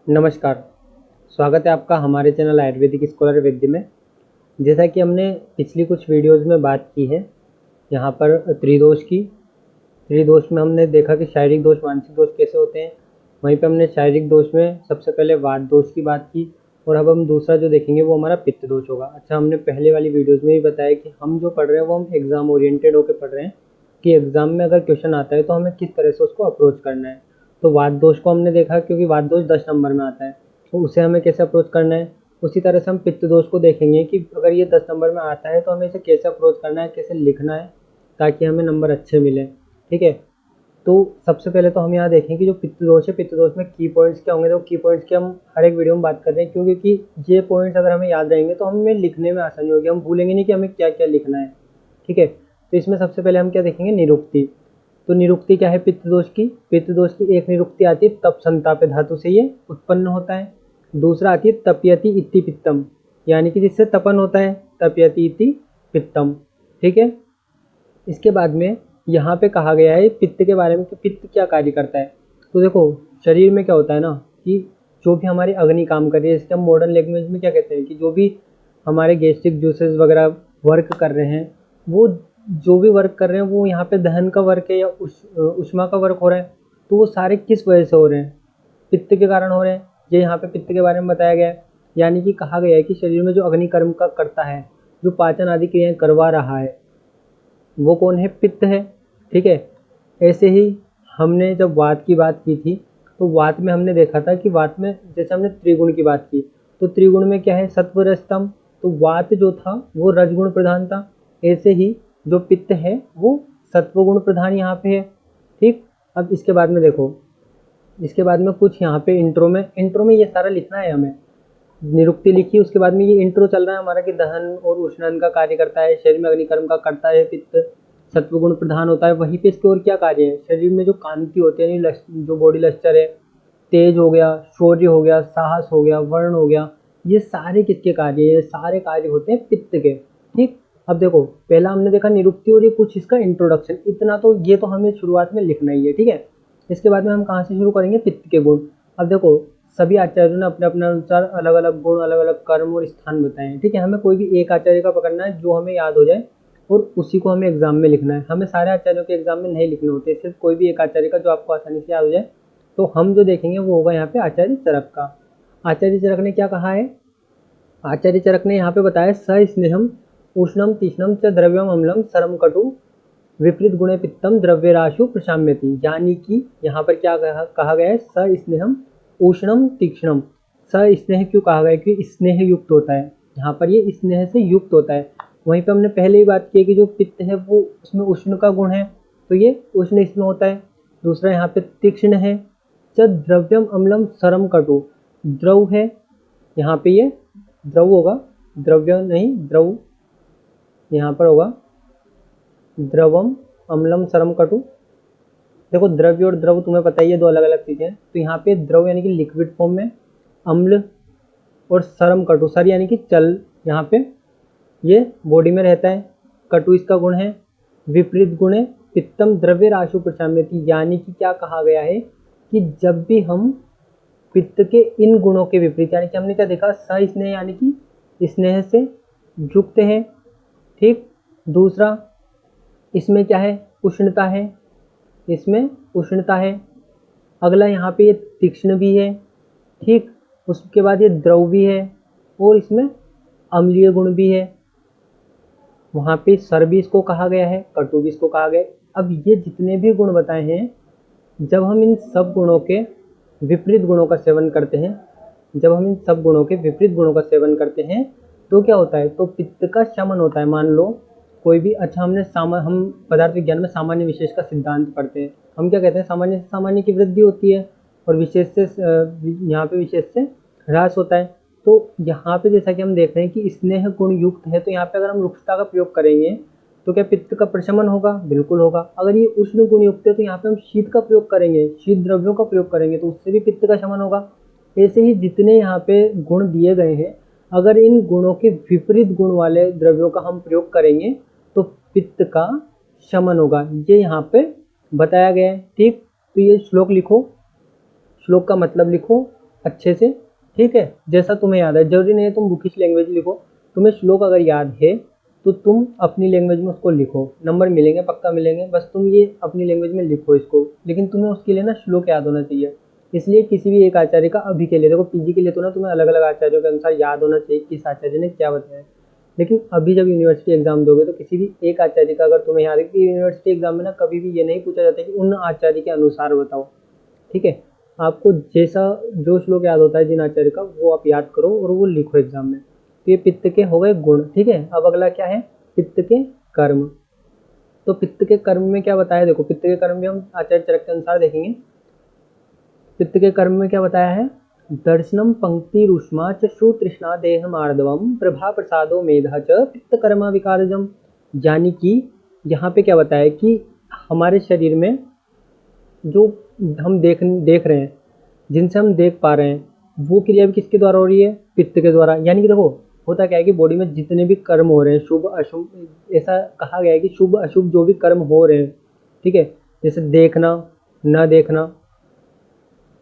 नमस्कार। स्वागत है आपका हमारे चैनल आयुर्वेदिक स्कॉलर वैद्य में। जैसा कि हमने पिछली कुछ वीडियोज़ में बात की है यहाँ पर त्रिदोष की। त्रिदोष में हमने देखा कि शारीरिक दोष, मानसिक दोष कैसे होते हैं। वहीं पे हमने शारीरिक दोष में सबसे पहले वात दोष की बात की और अब हम दूसरा जो देखेंगे वो हमारा पित्त दोष होगा। अच्छा, हमने पहले वाली वीडियोज़ में भी बताया कि हम जो पढ़ रहे हैं वो हम एग्ज़ाम ओरिएंटेड होकर पढ़ रहे हैं कि एग्ज़ाम में अगर क्वेश्चन आता है तो हमें किस तरह से उसको अप्रोच करना है। तो वात दोष को हमने देखा क्योंकि वात दोष 10 नंबर में आता है, तो उसे हमें कैसे अप्रोच करना है। उसी तरह से हम पित्त दोष को देखेंगे कि अगर ये 10 नंबर में आता है तो हमें इसे कैसे अप्रोच करना है, कैसे लिखना है ताकि हमें नंबर अच्छे मिलें। ठीक है, तो सबसे पहले तो हम यहाँ देखें कि जो पित्त दोष है, पित्त दोष में की पॉइंट्स क्या होंगे। तो की पॉइंट्स की हम हर एक वीडियो में बात कर रहे हैं क्योंकि ये पॉइंट्स अगर हमें याद रहेंगे तो हमें लिखने में आसानी होगी, हम भूलेंगे नहीं कि हमें क्या क्या लिखना है। ठीक है, तो इसमें सबसे पहले हम क्या देखेंगे, निरुक्ति। तो निरुक्ति क्या है पित्त दोष की। पित्त दोष की एक निरुक्ति आती है तप संताप धातु से ये उत्पन्न होता है। दूसरा आती है तपयति इति पित्तम, यानी कि जिससे तपन होता है, तपयति इति पित्तम। ठीक है, इसके बाद में यहाँ पे कहा गया है पित्त के बारे में कि पित्त क्या कार्य करता है। तो देखो, शरीर में क्या होता है ना कि जो भी हमारी अग्नि काम कर रही है, इसके हम मॉडर्न लैंग्वेज में क्या कहते हैं कि जो भी हमारे गैस्ट्रिक जूसेस वगैरह वर्क कर रहे हैं, वो जो भी वर्क कर रहे हैं वो यहाँ पे दहन का वर्क है या ऊष्मा का वर्क हो रहा है। तो वो सारे किस वजह से हो रहे हैं, पित्त के कारण हो रहे हैं। ये यहाँ पे पित्त के बारे में बताया गया है। यानी कि कहा गया है कि शरीर में जो अग्नि कर्म का करता है, जो पाचन आदि क्रियाएं करवा रहा है, वो कौन है, पित्त है। ठीक है, ऐसे ही हमने जब वात की बात की थी तो वात में हमने देखा था कि वात में जैसे हमने त्रिगुण की बात की, तो त्रिगुण में क्या है, सत्व रजतम। तो वात जो था वो रजगुण प्रधान था। ऐसे ही जो पित्त है वो सत्वगुण प्रधान यहाँ पे है। ठीक, अब इसके बाद में देखो, इसके बाद में कुछ यहाँ पे इंट्रो में ये सारा लिखना है हमें। निरुक्ति लिखी, उसके बाद में ये इंट्रो चल रहा है हमारा कि दहन और उष्णन का कार्य करता है, शरीर में अग्निकर्म का करता है, पित्त सत्वगुण प्रधान होता है। वहीं पे इसके और क्या कार्य है, शरीर में जो कांति होती है, जो बॉडी लश्चर है, तेज हो गया, शौर्य हो गया, साहस हो गया, वर्ण हो गया, ये सारे किसके कार्य है, ये सारे कार्य होते हैं पित्त के। ठीक, अब देखो, पहला हमने देखा निरुक्ति और ये कुछ इसका इंट्रोडक्शन, इतना तो ये तो हमें शुरुआत में लिखना ही है। ठीक है, इसके बाद में हम कहाँ से शुरू करेंगे, पित्त के गुण। अब देखो, सभी आचार्यों ने अपने अपने अनुसार अलग अलग गुण, अलग अलग कर्म और स्थान बताए हैं। ठीक है, हमें कोई भी एक आचार्य का पकड़ना है जो हमें याद हो जाए और उसी को हमें एग्जाम में लिखना है। हमें सारे आचार्यों के एग्जाम में नहीं लिखने होते, सिर्फ कोई भी एक आचार्य का जो आपको आसानी से याद हो जाए। तो हम जो देखेंगे वो होगा यहाँ पे आचार्य चरक का। आचार्य चरक ने क्या कहा है, आचार्य चरक ने यहाँ पे बताया स स्नेहम उष्णम तीक्ष्णम च द्रव्यम अम्लम सरम कटु विपरीत गुणे पित्तम द्रव्यराशु प्रशाम्यति। यानी कि यहाँ पर क्या कहा गया है, स स्नेहम उष्णम तीक्ष्णम। स स्नेह क्यों कहा गया है, क्योंकि स्नेह युक्त होता है, यहाँ पर ये स्नेह से युक्त होता है। वहीं पे हमने पहले ही बात की है कि जो पित्त है वो उसमें उष्ण का गुण है, तो ये उष्ण इसमें होता है। दूसरा यहाँ पे तीक्ष्ण है। च द्रव्यम अम्लम सरम कटु, द्रव है, यहाँ पे ये द्रव होगा, द्रव्य नहीं द्रव, यहाँ पर होगा द्रवम अम्लम सरम कटु। देखो, द्रव्य और द्रव तुम्हें पता ही है, दो अलग अलग चीजें हैं। तो यहाँ पे द्रव यानी कि लिक्विड फॉर्म में, अम्ल और सरम कटु, सर यानी कि चल, यहाँ पे ये बॉडी में रहता है। कटु इसका गुण है। विपरीत गुणे पित्तम द्रव्य राशु प्रशाम्यति, यानी कि क्या कहा गया है कि जब भी हम पित्त के इन गुणों के विपरीत, यानी कि हमने क्या देखा, स स्नेह यानी कि स्नेह से युक्त है। ठीक, दूसरा इसमें क्या है, उष्णता है, इसमें उष्णता है। अगला यहाँ पे ये तीक्ष्ण भी है। ठीक, उसके बाद ये द्रव भी है और इसमें अम्लीय गुण भी है। वहाँ पे सर भी इसको कहा गया है, कटु भी इसको कहा गया है। अब ये जितने भी गुण बताए हैं, जब हम इन सब गुणों के विपरीत गुणों का सेवन करते हैं, जब हम इन सब गुणों के विपरीत गुणों का सेवन करते हैं तो क्या होता है, तो पित्त का शमन होता है। मान लो कोई भी, अच्छा हमने हम पदार्थ विज्ञान में सामान्य विशेष का सिद्धांत पढ़ते हैं। हम क्या कहते हैं, सामान्य से सामान्य की वृद्धि होती है और विशेष से यहाँ पे विशेष से ह्रास होता है। तो यहाँ पे जैसा कि हम देख रहे हैं कि स्नेह गुण युक्त है, तो यहाँ पे अगर हम रुक्षता का प्रयोग करेंगे तो क्या पित्त का प्रशमन होगा, बिल्कुल होगा। अगर ये उष्ण गुण युक्त है तो यहाँ पे हम शीत का प्रयोग करेंगे, शीत द्रव्यों का प्रयोग करेंगे, तो उससे भी पित्त का शमन होगा। ऐसे ही जितने यहाँ पे गुण दिए गए हैं, अगर इन गुणों के विपरीत गुण वाले द्रव्यों का हम प्रयोग करेंगे तो पित्त का शमन होगा, ये यहाँ पे बताया गया है। ठीक, तो ये श्लोक लिखो, श्लोक का मतलब लिखो अच्छे से, ठीक है, जैसा तुम्हें याद है। जरूरी नहीं है तुम बुकिश लैंग्वेज लिखो, तुम्हें श्लोक अगर याद है तो तुम अपनी लैंग्वेज में उसको लिखो, नंबर मिलेंगे, पक्का मिलेंगे, बस तुम ये अपनी लैंग्वेज में लिखो इसको, लेकिन तुम्हें उसके लिए ना श्लोक याद होना चाहिए। इसलिए किसी भी एक आचार्य का अभी के लिए, देखो पीजी के लिए तो ना तुम्हें अलग अलग आचार्यों के अनुसार याद होना चाहिए किस आचार्य ने क्या बताया, लेकिन अभी जब यूनिवर्सिटी एग्जाम दोगे तो किसी भी एक आचार्य का अगर तुम्हें याद है, कि यूनिवर्सिटी एग्जाम में ना कभी भी ये नहीं पूछा जाता कि उन आचार्य के अनुसार बताओ, ठीक है, आपको जैसा जो श्लोक याद होता है जिन आचार्य का, वो आप याद करो और वो लिखो एग्जाम में। तो ये पित्त के हो गए गुण, ठीक है। अब अगला क्या है, पित्त के कर्म। तो पित्त के कर्म में क्या बताया, देखो पित्त के कर्म भी हम आचार्य चरक के अनुसार देखेंगे। पित्त के कर्म में क्या बताया है, दर्शनम पंक्ति रुष्मा च सुतृष्णा देह मार्दवम प्रभा प्रसादो मेधा च पित्त कर्मा विकारजम। यानी कि यहाँ पे क्या बताया कि हमारे शरीर में जो हम देख रहे हैं, जिनसे हम देख पा रहे हैं, वो क्रिया भी किसके द्वारा हो रही है, पित्त के द्वारा। यानी कि देखो होता क्या है कि बॉडी में जितने भी कर्म हो रहे हैं, शुभ अशुभ, ऐसा कहा गया है कि शुभ अशुभ जो भी कर्म हो रहे हैं, ठीक है, जैसे देखना, न देखना,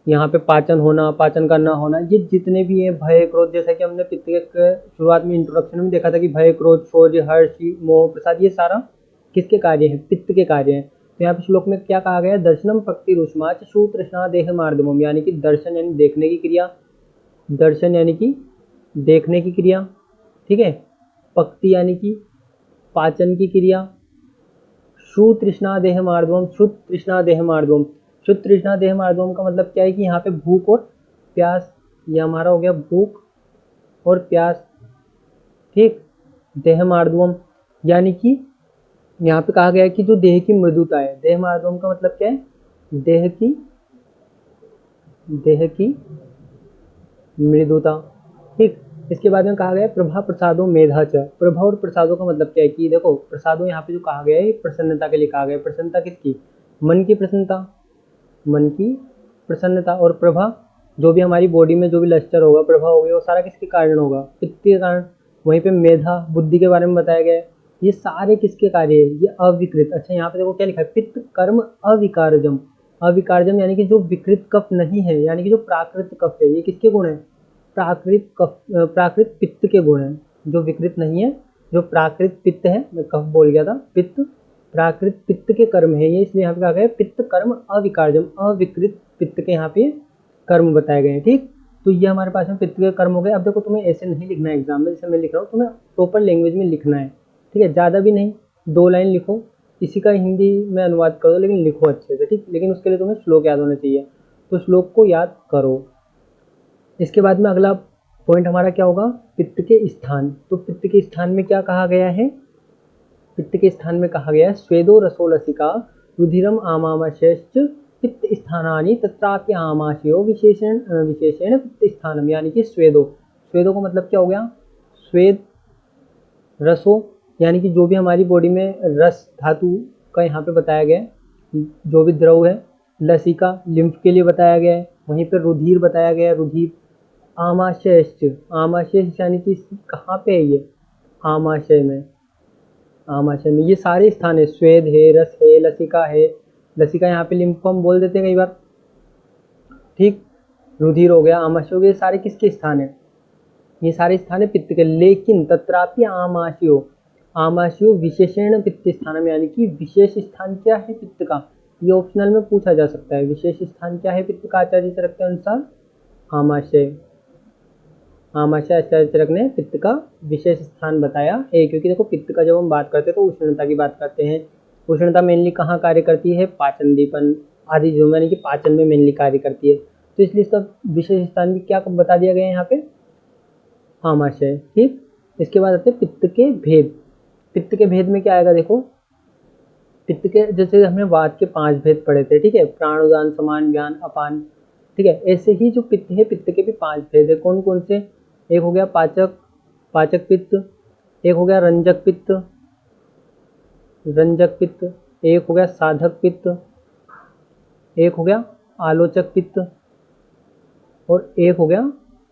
यहाँ पे पाचन होना, पाचन का ना होना, ये जितने भी हैं, भय क्रोध, जैसा कि हमने पित्त के शुरुआत में इंट्रोडक्शन में देखा था कि भय क्रोध शौर्य हर्ष मोह प्रसाद, ये सारा किसके कार्य है, पित्त के कार्य हैं। तो यहाँ पे श्लोक में क्या कहा गया है, दर्शनम पक्ति रुष्मा च सुतृष्णा देह मार्दमम, यानी कि दर्शन यानी देखने की क्रिया, दर्शन यानी कि देखने की क्रिया, ठीक है, पक्ति यानी कि पाचन की क्रिया, सुतृष्णा देह मार्दवम, शुद्ध तृष्णा देह मार्दवम। शुद्ध तृष्णा देह मार्दवम का मतलब क्या है कि यहाँ पे भूख और प्यास, ये हमारा हो गया भूख और प्यास, ठीक। देह मार्दवम यानी कि यहाँ पे कहा गया है कि जो देह की मृदुता है, देह मार्दवम का मतलब क्या है, देह की मृदुता, ठीक। इसके बाद में कहा गया है प्रभा प्रसादों मेधा च। प्रभा और प्रसादों का मतलब क्या है कि देखो प्रसादों यहाँ पे जो कहा गया है प्रसन्नता के लिए कहा गया है। प्रसन्नता किसकी, मन की प्रसन्नता, मन की प्रसन्नता। और प्रभा जो भी हमारी बॉडी में जो भी लश्कर होगा, प्रभा होगी, वो सारा किसके कारण होगा, पित्त के कारण। वहीं पे मेधा बुद्धि के बारे में बताया गया है, ये सारे किसके कार्य है, ये अविकृत। अच्छा यहाँ पे देखो क्या लिखा है, पित्त कर्म अविकारजम। अविकारजम यानी कि जो विकृत कफ नहीं है, यानी कि जो प्राकृत कफ है, ये किसके गुण है, प्राकृत कफ, प्राकृत पित्त के गुण है, जो विकृत नहीं है, जो प्राकृत पित्त है, मैं कफ बोल गया था, पित्त प्राकृत पित्त के कर्म है ये, इसलिए यहाँ पे कहा गया है पित्त कर्म अविकारजम, अविकृत पित्त के यहाँ पे कर्म बताए गए हैं, ठीक। तो ये हमारे पास में पित्त के कर्म हो गए। अब देखो तुम्हें ऐसे नहीं लिखना है एग्जाम में जैसे मैं लिख रहा हूँ, तुम्हें प्रॉपर लैंग्वेज में लिखना है, ठीक है, ज़्यादा भी नहीं, 2 लाइन लिखो, इसी का हिंदी में अनुवाद कर दो, लेकिन लिखो अच्छे से, ठीक। लेकिन उसके लिए तुम्हें श्लोक याद होना चाहिए, तो श्लोक को याद करो। इसके बाद में अगला पॉइंट हमारा क्या होगा, पित्त के स्थान। तो पित्त के स्थान में क्या कहा गया है, पित्त के स्थान में कहा गया है स्वेदो रसो लसिका रुधिरम आमाशयश्च पित्त स्थानानि तत्राप्य आमाशयो विशेषण विशेषण पित्त स्थानम। यानी कि स्वेदो, स्वेदो का मतलब क्या हो गया, स्वेद रसो यानी कि जो भी हमारी बॉडी में रस धातु का यहाँ पे बताया गया है, जो भी द्रव है, लसिका लिम्फ के लिए बताया गया है, वहीं पर रुधिर बताया गया है, रुधिर, आमाशयश्च, आमाशय यानी कि कहाँ पे है ये, आमाशय में, आमाशय में ये सारे स्थान है, स्वेद है, रस है, लसिका है, लसिका यहाँ पे लिम्फम बोल देते हैं कई बार, ठीक। रुधिर हो गया, आमाशय हो गया, ये सारे किसके स्थान है, ये सारे स्थान है पित्त के। लेकिन तत्रापि आमाशयो, आमाशयो विशेषण पित्त स्थान, यानी कि विशेष स्थान क्या है पित्त का, ये ऑप्शनल में पूछा जा सकता है, विशेष स्थान क्या है पित्त का आचार्य चरक के अनुसार, आमाशय। आमाशय आचार्य चरक ने पित्त का विशेष स्थान बताया है, क्योंकि देखो पित्त का जब हम बात करते हैं तो उष्णता की बात करते हैं। उष्णता मेनली कहाँ कार्य करती है, पाचन दीपन आदि, जो यानी कि पाचन में मेनली कार्य करती है, तो इसलिए इसका विशेष स्थान भी क्या बता दिया गया है यहाँ पे, आमाशय, ठीक। इसके बाद आते हैं पित्त के भेद। पित्त के भेद में क्या आएगा, देखो पित्त के, जैसे हमने वात के 5 भेद पढ़े थे, ठीक है, प्राण उदान समान ज्ञान अपान, ठीक है, ऐसे ही जो पित्त है, पित्त के भी 5 भेद है। कौन कौन से, एक हो गया पाचक, पाचक पित्त, एक हो गया रंजक पित्त, रंजक पित्त, एक हो गया साधक पित्त, एक हो गया आलोचक पित्त, और एक हो गया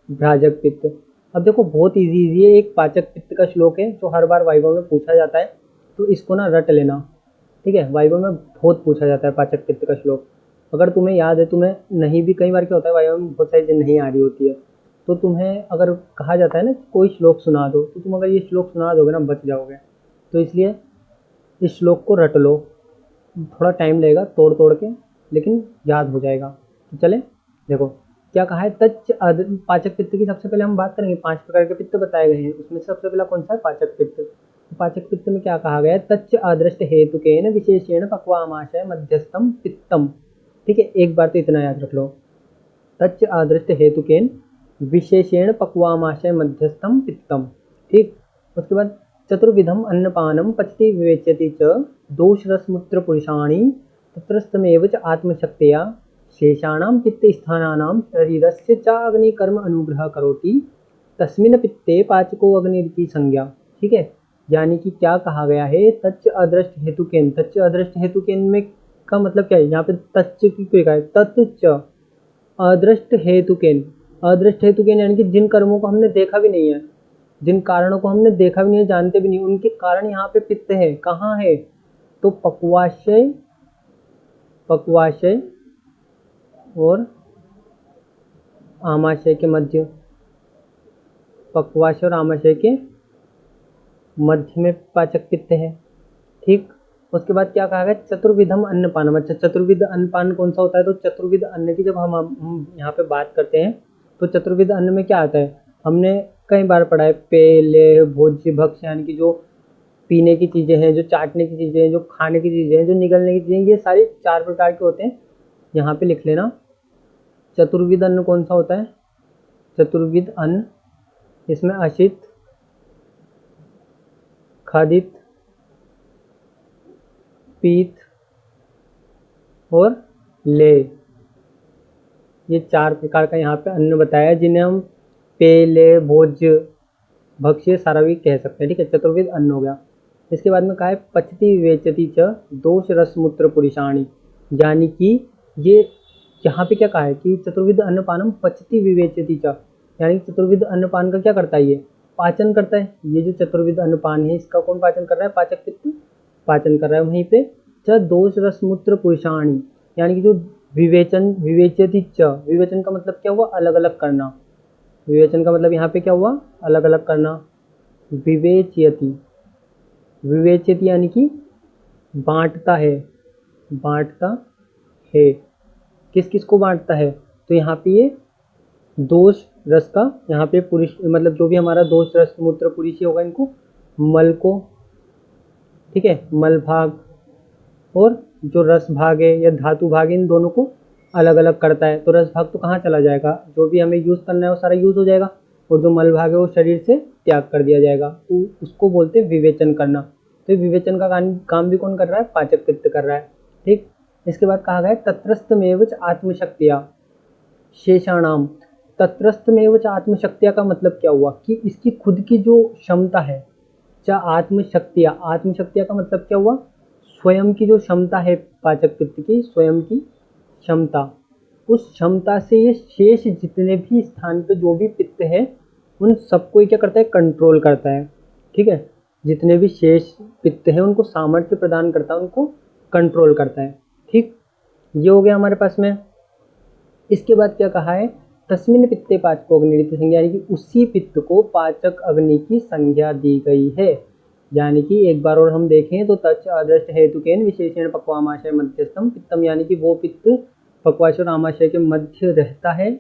भ्राजक पित्त। अब देखो बहुत इजी है, एक पाचक पित्त का श्लोक है जो हर बार वाइवा में पूछा जाता है, तो इसको ना रट लेना, ठीक है, वाइवा में बहुत पूछा जाता है पाचक पित्त का श्लोक। अगर तुम्हें याद है, तुम्हें नहीं भी कई बार क्या होता है वाइवा में बहुत सारी चीज़ नहीं आ रही होती है, तो तुम्हें अगर कहा जाता है ना कोई श्लोक सुना दो, तो तुम अगर ये श्लोक सुना दोगे ना बच जाओगे। तो इसलिए इस श्लोक को रट लो, थोड़ा टाइम लगेगा तोड़ तोड़ के, लेकिन याद हो जाएगा। तो चले देखो क्या कहा है। पाचक पित्त की सबसे पहले हम बात करेंगे। 5 प्रकार के पित्त बताए गए हैं, उसमें सबसे पहला कौन सा है? पाचक पित्त। पाचक पित्त में क्या कहा गया है? तच्च अदृष्ट हेतुकेन विशेषेण पक्वामाशय मध्यस्थम पित्तम। ठीक है, एक बार तो इतना याद रख लो, तच्च अदृष्ट हेतुकेन विशेषेण पक्वामाशय मध्यस्थम पित्तम। ठीक, उसके बाद चतुर्विधम अन्नपानम पचति विवेच्यति च दोषरसमूत्र पुरुषाणि तत्रस्थमेव च आत्मशक्त्या शेषाणां पित्तस्थानानां शरीरस्य च अग्निकर्म अनुग्रह करोति तस्मिन् पित्ते पाचको अग्निरिति संज्ञा। ठीक है, यानी कि क्या कहा गया है? तच्च अदृष्ट हेतुकेन। तच्च अदृष्ट हेतुकेन में का मतलब क्या है? यहाँ पे तच्च की लिखा है, तत्च अदृष्ट हेतुकेन। अदृष्ट हेतुकेन यानी कि जिन कर्मों को हमने देखा भी नहीं है, जिन कारणों को हमने देखा भी नहीं है, जानते भी नहीं, उनके कारण यहाँ पे पित्त है। कहाँ है? तो पक्वाशय, पक्वाशय और आमाशय के मध्य, पक्वाशय और आमाशय के मध्य में पाचक पित्त है। ठीक, उसके बाद क्या कहा गया? चतुर्विधम अन्नपान। अच्छा, चतुर्विध अन्नपान कौन सा होता है? तो चतुर्विध अन्न की जब हम यहाँ पे बात करते हैं, तो चतुर्विध अन्न में क्या आता है? हमने कई बार पढ़ा है, पेय, लेह, भोज्य, भक्ष्य, यानी कि जो पीने की चीज़ें हैं, जो चाटने की चीज़ें हैं, जो खाने की चीज़ें हैं, जो निगलने की चीज़ें, ये सारी 4 प्रकार के होते हैं। यहाँ पे लिख लेना। चतुर्विध अन्न कौन सा होता है? चतुर्विध अन्न, इसमें अशित, खादित, पीत और ले, ये 4 प्रकार का यहाँ पे अन्न बताया, जिन्हें हम पेय, ले, भोज्य, भक्ष्य सारा भी कह सकते हैं। ठीक है, चतुर्विध अन्न हो गया। इसके बाद में कहा है पचति विवेचति च दोष रसमूत्र पुरुषाणि, यानी कि ये यहाँ पे क्या कहा है कि चतुर्विध अन्नपानम पचति विवेचति च, यानी चतुर्विध अन्नपान का क्या करता है? ये पाचन करता है। ये जो चतुर्विध अन्नपान है, इसका कौन पाचन कर रहा है? पाचक पित्त पाचन कर रहा है। वहीं पे च दोष रसमूत्र पुरुषाणि, यानी कि जो विवेचन, विवेचति च, विवेचन का मतलब क्या हुआ? अलग अलग करना। विवेचन का मतलब यहाँ पे क्या हुआ? अलग अलग करना। विवेचयति, विवेचयति यानी कि बांटता है, बांटता है। किस किस को बांटता है? तो यहाँ पे ये दोष रस का, यहाँ पे पुरुष मतलब जो भी हमारा दोष रस मूत्र पुरुष होगा, इनको मल को, ठीक है, मल भाग और जो रस भाग है या धातु भाग है, इन दोनों को अलग अलग करता है। तो रस भाग तो कहाँ चला जाएगा? जो भी हमें यूज़ करना है वो सारा यूज़ हो जाएगा, और जो मल भाग है वो शरीर से त्याग कर दिया जाएगा। तो उसको बोलते हैं विवेचन करना। तो विवेचन का काम भी कौन कर रहा है? पाचक पित्त कर रहा है। ठीक, इसके बाद कहा गया तत्रस्थमेव च आत्मशक्तिया शेषाणाम। तत्रस्थमेव च आत्मशक्तिया का मतलब क्या हुआ? कि इसकी खुद की जो क्षमता है, च आत्मशक्तिया, आत्मशक्तिया का मतलब क्या हुआ? स्वयं की जो क्षमता है पाचक पित्त की, स्वयं की क्षमता, उस क्षमता से ये शेष जितने भी स्थान पे जो भी पित्त है, उन सबको क्या करता है? कंट्रोल करता है। ठीक है, जितने भी शेष पित्त हैं उनको सामर्थ्य प्रदान करता है, उनको कंट्रोल करता है। ठीक, ये हो गया हमारे पास में। इसके बाद क्या कहा है? तस्मिन् पित्ते पाचको अग्निरिति संज्ञा, यानी कि उसी पित्त को पाचक अग्नि की संज्ञा दी गई है। यानी कि एक बार और हम देखें तो तच्च अदृष्ट हेतुकेन विशेषण पक्वामाशय मध्यस्थम पित्तम, यानी कि वो पित्त पक्वाशय और आमाशय के मध्य रहता है,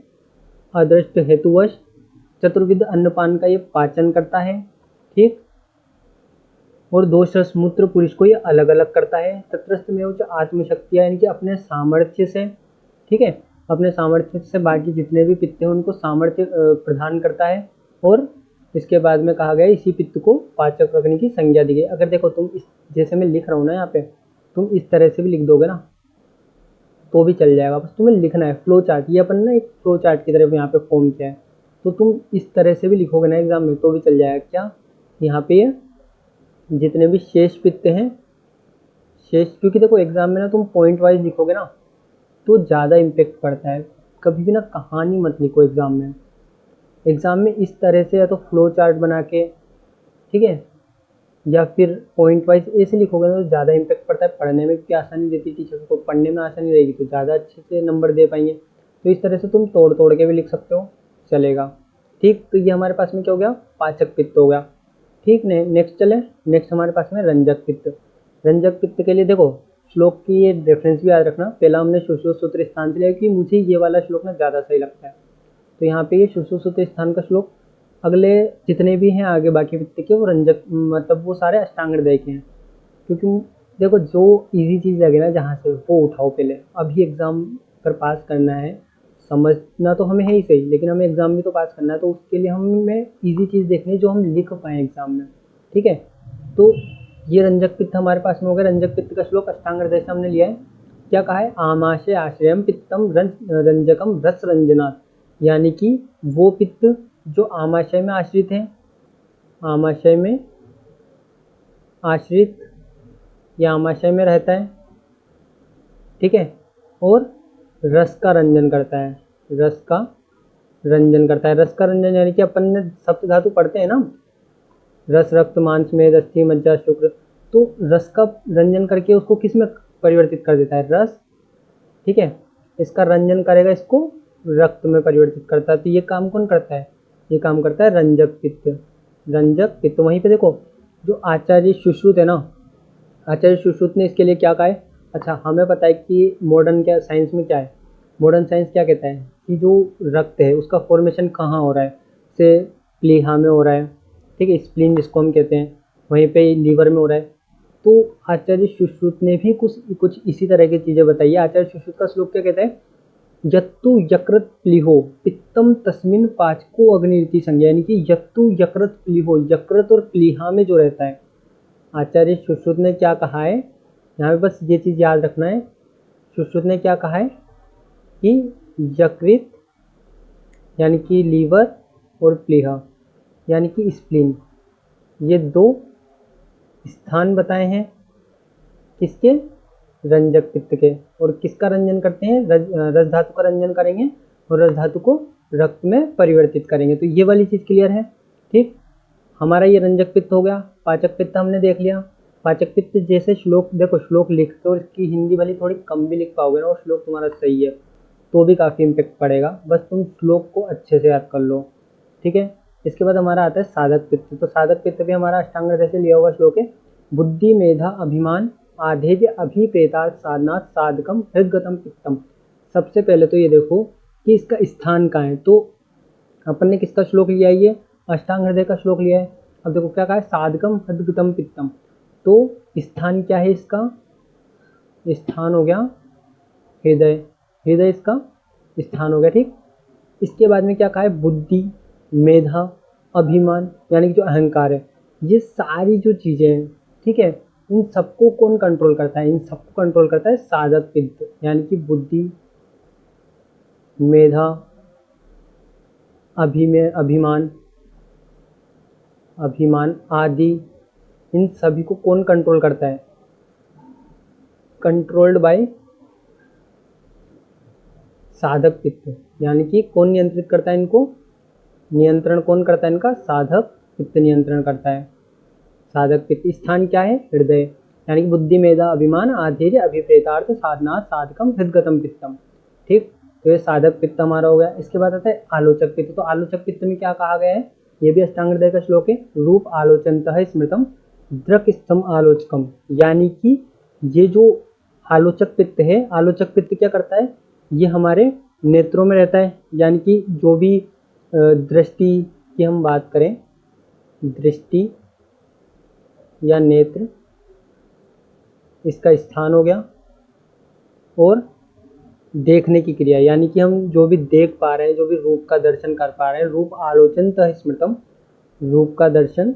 अदृष्ट हेतुवश। चतुर्विध अन्नपान का ये पाचन करता है। ठीक, और दोष रस मूत्र पुरुष को ये अलग अलग करता है। तत्रस्थ में उच्च आत्मशक्तियाँ, यानी कि अपने सामर्थ्य से, ठीक है, अपने सामर्थ्य से बाकी जितने भी पित्त हैं उनको सामर्थ्य प्रदान करता है। और इसके बाद में कहा गया इसी पित्त को पाचक अग्नि की संज्ञा दी गई। अगर देखो तुम इस जैसे मैं लिख रहा हूँ ना यहाँ पे, तुम इस तरह से भी लिख दोगे ना तो भी चल जाएगा, बस तुम्हें लिखना है फ्लो चार्ट। ये अपन ना एक फ्लो चार्ट की तरफ यहाँ पे फॉर्म किया है, तो तुम इस तरह से भी लिखोगे ना एग्जाम में तो भी चल जाएगा। क्या? यहाँ पे जितने भी शेष पित्त हैं, शेष, क्योंकि देखो एग्जाम में ना तुम पॉइंट वाइज लिखोगे ना तो ज़्यादा इम्पेक्ट पड़ता है। कभी भी ना कहानी मत लिखो एग्ज़ाम में। एग्ज़ाम में इस तरह से या तो फ्लो चार्ट बना के, ठीक है, या फिर पॉइंट वाइज ऐसे लिखोगे तो ज़्यादा इम्पैक्ट पड़ता है, पढ़ने में भी आसानी देती है टीचर्स को, पढ़ने में आसानी रहेगी तो ज़्यादा अच्छे से नंबर दे पाएंगे। तो इस तरह से तुम तोड़ तोड़ के भी लिख सकते हो, चलेगा। ठीक, तो ये हमारे पास में क्या हो गया, पाचक पित्त हो गया। ठीक, नेक्स्ट चले, नेक्स्ट हमारे पास में रंजक पित्त। रंजक पित्त के लिए देखो श्लोक की ये रेफरेंस भी याद रखना, पहला हमने सुश्रुत सूत्र स्थान से लिया कि मुझे ये वाला श्लोक ना ज़्यादा सही लगता है, तो यहाँ पे ये सुश्रुत सूत्र स्थान का श्लोक, अगले जितने भी हैं आगे बाकी पित्त के वो रंजक मतलब वो सारे अष्टांग हृदय के हैं। क्योंकि देखो जो इजी चीज़ लगे ना जहाँ से वो उठाओ पहले, अभी एग्ज़ाम पर पास करना है, समझना तो हमें है ही सही, लेकिन हमें एग्ज़ाम भी तो पास करना है, तो उसके लिए हमें इजी चीज़ देखनी है जो हम लिख पाएँ एग्ज़ाम में। ठीक है, तो ये रंजक पित्त हमारे पास में हो गया। रंजक पित्त का श्लोक अष्टांग हृदय से हमने लिया है। क्या कहा है, आमाशय आश्रयम पित्तम रंजकम रस रंजनात्, यानी कि वो पित्त जो आमाशय में आश्रित है, आमाशय में आश्रित या आमाशय में रहता है, ठीक है, और रस का रंजन करता है, रस का रंजन करता है। रस का रंजन यानी कि अपन ने सप्त धातु पढ़ते हैं ना, रस रक्त मांस मेद अस्थि मज्जा शुक्र, तो रस का रंजन करके उसको किस में परिवर्तित कर देता है, रस। ठीक है, इसका रंजन करेगा, इसको रक्त में परिवर्तित करता है। तो ये काम कौन करता है, ये काम करता है रंजक पित्त। रंजक पित्त, वहीं पे देखो जो आचार्य सुश्रुत है ना, आचार्य सुश्रुत ने इसके लिए क्या कहा है। अच्छा, हमें पता है कि मॉडर्न क्या साइंस में क्या है, मॉडर्न साइंस क्या कहता है कि जो रक्त है उसका फॉर्मेशन कहाँ हो रहा है, से प्लीहा में हो रहा है, ठीक है, स्प्लीन जिसको हम कहते हैं, वहीं पे लीवर में हो रहा है। तो आचार्य सुश्रुत ने भी कुछ कुछ इसी तरह की चीज़ें बताई है। आचार्य सुश्रुत का श्लोक क्या कहता है, यत्तु यकृत प्लीहो पित्तम तस्मिन पाचको अग्निरिति संज्ञा, यानी कि यत्तु यकृत प्लीहो, यकृत और प्लीहा में जो रहता है, आचार्य सुश्रुत ने क्या कहा है, यहाँ पे बस ये चीज़ याद रखना है। सुश्रुत ने क्या कहा है कि यकृत यानी कि लीवर और प्लीहा यानी कि स्प्लीन, ये दो स्थान बताए हैं किसके, रंजक पित्त के। और किसका रंजन करते हैं, रस धातु का रंजन करेंगे और रस धातु को रक्त में परिवर्तित करेंगे। तो ये वाली चीज़ क्लियर है। ठीक, हमारा ये रंजक पित्त हो गया। पाचक पित्त हमने देख लिया। पाचक पित्त जैसे श्लोक, देखो श्लोक लिखते हो, इसकी हिंदी वाली थोड़ी कम भी लिख पाओगे ना और श्लोक तुम्हारा सही है तो भी काफ़ी इम्पेक्ट पड़ेगा, बस तुम श्लोक को अच्छे से याद कर लो। ठीक है, इसके बाद हमारा आता है साधक पित्त। तो साधक पित्त भी हमारा अष्टांग हृदय से लिया हुआ श्लोक है। बुद्धि मेधा अभिमान आधेय अभिप्रेतार्थ साधनात् साधकम हृदगतम पित्तम। सबसे पहले तो ये देखो कि इसका स्थान कहाँ है। तो अपन ने किसका श्लोक लिया है, ये अष्टांग हृदय का श्लोक लिया है। अब देखो क्या कहा है, साधकम हृदगतम पित्तम, तो स्थान क्या है इसका, स्थान हो गया हृदय, हृदय इसका स्थान हो गया। ठीक, इसके बाद में क्या कहा है, बुद्धि मेधा अभिमान यानी कि जो अहंकार है, ये सारी जो चीज़ें हैं, ठीक है, इन सबको कौन कंट्रोल करता है, इन सबको कंट्रोल करता है साधक पित्त, यानी कि बुद्धि मेधा अभिमान अभिमान आदि, इन सभी को कौन कंट्रोल करता है, कंट्रोल्ड बाय साधक पित्त। यानी कि कौन नियंत्रित करता है इनको, नियंत्रण कौन करता है इनका, साधक पित्त नियंत्रण करता है। साधक पित्त स्थान क्या है, हृदय, यानी कि बुद्धि मेधा अभिमान आधेर्य अभिप्रेतार्थ साधना साधकम हृदगतम पित्तम। ठीक, तो ये साधक पित्त हमारा हो गया। इसके बाद आता है आलोचक पित्त। तो आलोचक पित्त में क्या कहा गया है, ये भी अष्टांग हृदय का श्लोक है। रूप आलोचनतः स्मृतम दृक् स्तम आलोचकम, यानी कि ये जो आलोचक पित्त है, आलोचक पित्त क्या करता है, ये हमारे नेत्रों में रहता है, यानी कि जो भी दृष्टि की हम बात करें, दृष्टि या नेत्र, इसका स्थान हो गया। और देखने की क्रिया, यानी कि हम जो भी देख पा रहे हैं, जो भी रूप का दर्शन कर पा रहे हैं, रूप आलोचनतः स्मृतम, रूप का दर्शन,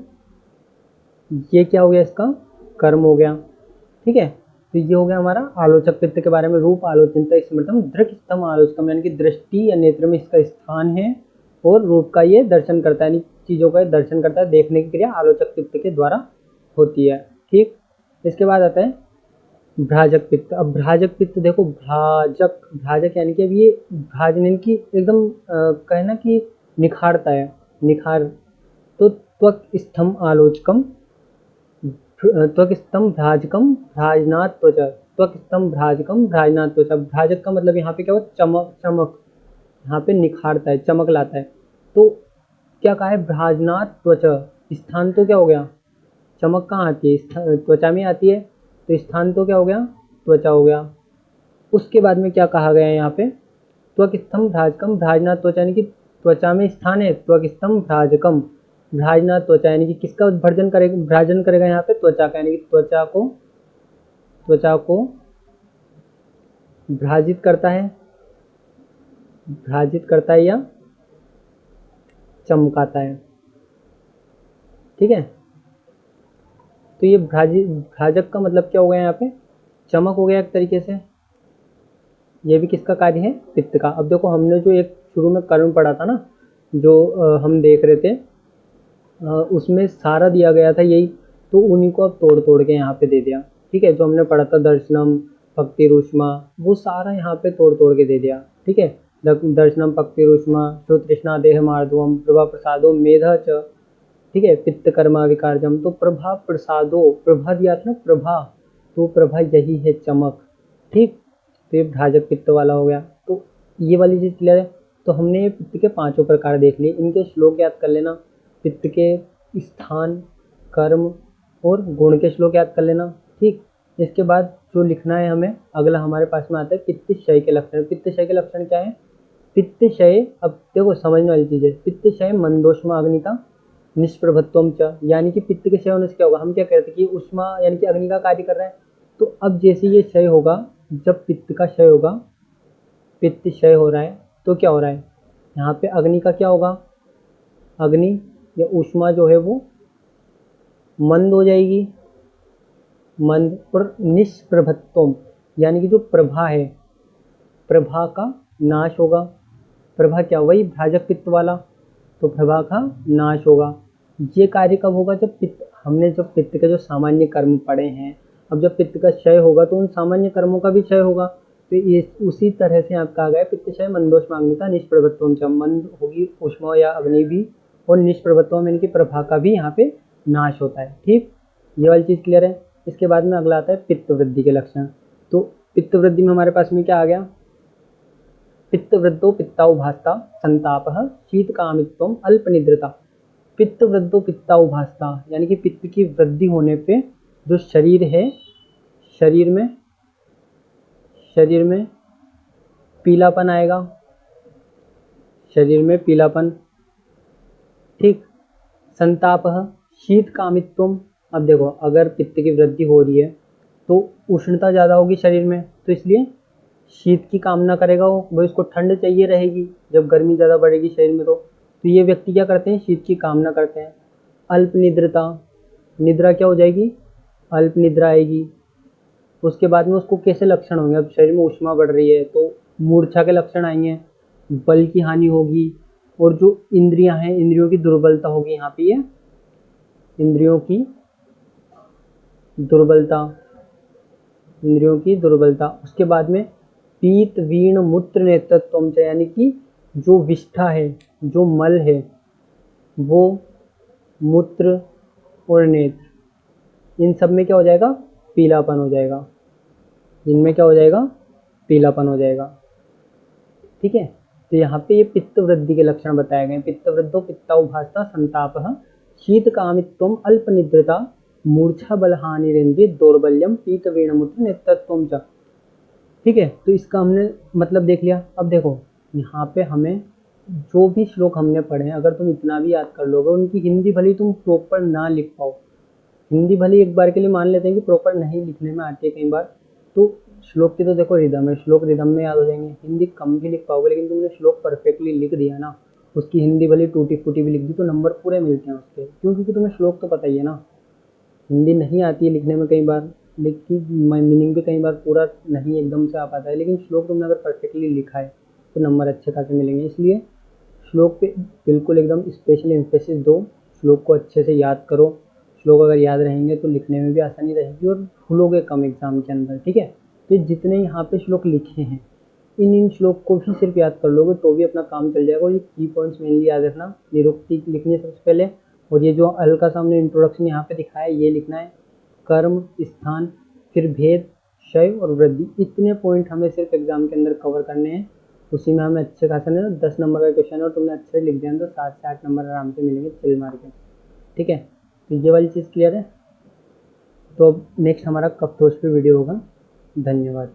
ये क्या हो गया, इसका कर्म हो गया। ठीक है, तो ये हो गया हमारा आलोचक पित्त के बारे में। रूप आलोचनतः स्मृतम दृक् स्तम आलोचकम, यानी कि दृष्टि या नेत्र में इसका स्थान है और रूप का ये दर्शन करता है, यानी चीज़ों का दर्शन करता है। देखने की क्रिया आलोचक पित्त के द्वारा होती है। ठीक, इसके बाद आता है भ्राजक पित्त। अब भ्राजक पित्त देखो, भ्राजक भ्राजक यानी कि अब ये भ्राजन की एकदम कहना कि निखारता है, निखार। तो त्वक स्थम आलोचकम, त्वक्स्तंभ भ्राजकम भ्राजनात् त्वचा, त्वक्स्तंभ भ्राजकम भ्राजनात् त्वचा। भ्राजक का मतलब यहाँ पे क्या हुआ, चमक, चमक, यहाँ पे निखारता है, चमक लाता है। तो क्या कहा है, भ्राजनात् त्वचा, स्थान तो क्या हो गया, चमक कहाँ आती है, त्वचा में आती है, तो स्थान तो क्या हो गया, त्वचा हो गया। उसके बाद में क्या कहा गया है यहाँ पे, त्वक्स्तंभ भ्राजकम भ्राजनात् त्वचा, यानी कि त्वचा में स्थान है, त्वक्स्तंभ भ्राजकम भ्राजनात् त्वचा, यानी कि किसका भर्जन करेगा, भ्राजन करेगा यहाँ पे, त्वचा का, यानी कि त्वचा को भ्राजित करता है, भ्राजित करता है या चमकाता है। ठीक है, तो ये भ्राजक का मतलब क्या हो गया यहाँ पे, चमक हो गया एक तरीके से। ये भी किसका कार्य है, पित्त का। अब देखो हमने जो एक शुरू में कर्म पढ़ा था ना, जो हम देख रहे थे, उसमें सारा दिया गया था यही, तो उन्हीं को अब तोड़ तोड़ के यहाँ पे दे दिया। ठीक है, जो हमने पढ़ा था दर्शनम भक्ति रुष्मा, वो सारा यहाँ पे तोड़ तोड़ के दे दिया। ठीक है, दर्शनम भक्ति रुष्मा श्रुतृष्णा देह मार्दवम प्रभा प्रसादो मेधा च। ठीक है, पित्त कर्मा विकारजम, तो प्रभा प्रसादो, प्रभा दिया था ना, प्रभा, तो प्रभा यही है चमक। ठीक, तो ये भ्राजक पित्त वाला हो गया। तो ये वाली चीज़ क्लियर है। तो हमने पित्त के पांचों प्रकार देख लिए, इनके श्लोक याद कर लेना, पित्त के स्थान, कर्म और गुण के श्लोक याद कर लेना। ठीक, इसके बाद जो लिखना है हमें, अगला हमारे पास में आता है पित्त क्षय के लक्षण। पित्त क्षय के लक्षण क्या है, पित्त क्षय, अब देखो समझने वाली चीज़ है, पित्त क्षय मंदोष्मा अग्निका निष्प्रभत्वम च, यानी कि पित्त के क्षय होने से क्या होगा, हम क्या कहते हैं कि उष्मा यानी कि अग्नि का कार्य कर रहा है। तो अब जैसे ये क्षय होगा, जब पित्त का क्षय होगा, पित्त क्षय हो रहा है, तो क्या हो रहा है, यहाँ पे अग्नि का क्या होगा, अग्नि या ऊष्मा जो है वो मंद हो जाएगी, मंद, और निष्प्रभत्वम, यानी कि जो प्रभा है, प्रभा का नाश होगा। प्रभा क्या, वही भ्राजक पित्त वाला, तो प्रभा का नाश होगा। ये कार्य कब होगा, जब पित्त, हमने जब पित्त के जो सामान्य कर्म पढ़े हैं, अब जब पित्त का क्षय होगा तो उन सामान्य कर्मों का भी क्षय होगा। तो ये उसी तरह से आप कहा गया पित्त क्षय मंदोष्माग्निका निष्प्रभत्वम च, मंद होगी ऊष्मा या अग्नि भी, और निष्प्रभत्वम यानी कि प्रभा का भी यहाँ पे नाश होता है। ठीक, ये वाली चीज़ क्लियर है। इसके बाद में अगला आता है पित्त वृद्धि के लक्षण। तो पित्त वृद्धि में हमारे पास में क्या आ गया, पित्त वृद्धो पित्ताउभासता संतापः शीतकामित्वम अल्पनिद्रता। पित्त वृद्धो पित्ताउभासता, यानी कि पित्त की वृद्धि होने पे जो शरीर है, शरीर में पीलापन आएगा, शरीर में पीलापन। ठीक, संतापः शीतकामित्वम, अब देखो अगर पित्त की वृद्धि हो रही है तो उष्णता ज़्यादा होगी शरीर में, तो इसलिए शीत की कामना करेगा वो इसको ठंड चाहिए रहेगी, जब गर्मी ज़्यादा बढ़ेगी शरीर में तो ये व्यक्ति क्या करते हैं, शीत की कामना करते हैं। अल्प निद्रता, निद्रा क्या हो जाएगी, अल्प निद्रा आएगी। उसके बाद में उसको कैसे लक्षण होंगे, अब शरीर में ऊष्मा बढ़ रही है तो मूर्छा के लक्षण आएंगे, बल की हानि होगी, और जो इंद्रियां हैं, इंद्रियों की दुर्बलता होगी। यहाँ पे ये इंद्रियों की दुर्बलता। उसके बाद में पीत वीण मूत्र नेतृत्वम च, यानी कि जो विष्ठा है, जो मल है, वो मूत्र और नेत्र, इन सब में क्या हो जाएगा, पीलापन हो जाएगा, इनमें क्या हो जाएगा, पीलापन हो जाएगा। ठीक है, तो यहाँ पे ये पित्त वृद्धि के लक्षण बताए गए, पित्त वृद्धो पित्ताउभासता संतापः शीतकामित्वम अल्पनिद्रता मूर्छा बलहानिरेन्द्रिय दौर्बल्यम पीत वीणमूत्र नेतृत्वम च। ठीक है, तो इसका हमने मतलब देख लिया। अब देखो यहाँ पे हमें जो भी श्लोक हमने पढ़े हैं, अगर तुम इतना भी याद कर लोगे, उनकी हिंदी भली तुम प्रॉपर ना लिख पाओ, हिंदी भली एक बार के लिए मान लेते हैं कि प्रॉपर नहीं लिखने में आती है कई बार, तो श्लोक की तो देखो रिदम है, श्लोक रिदम में याद हो जाएंगे, हिंदी कम भी लिख पाओगे, लेकिन तुमने श्लोक परफेक्टली लिख दिया ना, उसकी हिंदी भली टूटी फूटी भी लिख दी तो नंबर पूरे मिलते हैं उसके, क्यों, क्योंकि तुम्हें श्लोक तो पता ही है ना। हिंदी नहीं आती है लिखने में कई बार, लिखी मीनिंग भी कई बार पूरा नहीं एकदम से आ पाता है, लेकिन श्लोक तुमने अगर परफेक्टली लिखा है तो नंबर अच्छे खासे मिलेंगे। इसलिए श्लोक पे बिल्कुल एकदम स्पेशल एम्फेसिस दो, श्लोक को अच्छे से याद करो, श्लोक अगर याद रहेंगे तो लिखने में भी आसानी रहेगी और भूलोगे कम एग्जाम के अंदर। ठीक है, तो जितने यहाँ पे श्लोक लिखे हैं, इन श्लोक को भी सिर्फ याद कर लोगे तो भी अपना काम चल जाएगा। और ये की पॉइंट्स मेनली याद रखना, निरुक्ति लिखनी है सबसे पहले, और ये जो हल्का सा हमने इंट्रोडक्शन यहाँ पे दिखाया है ये लिखना है, कर्म, स्थान, फिर भेद, क्षय और वृद्धि, इतने पॉइंट हमें सिर्फ एग्जाम के अंदर कवर करने हैं। उसी में हमें अच्छे खासा नहीं, 10 नंबर का क्वेश्चन है और तुमने अच्छे लिख दिया तो 7 से 8 नंबर आराम से मिलेंगे चिल मार के। ठीक है, तो ये वाली चीज़ क्लियर है। तो अब नेक्स्ट हमारा कब पे वीडियो होगा। धन्यवाद।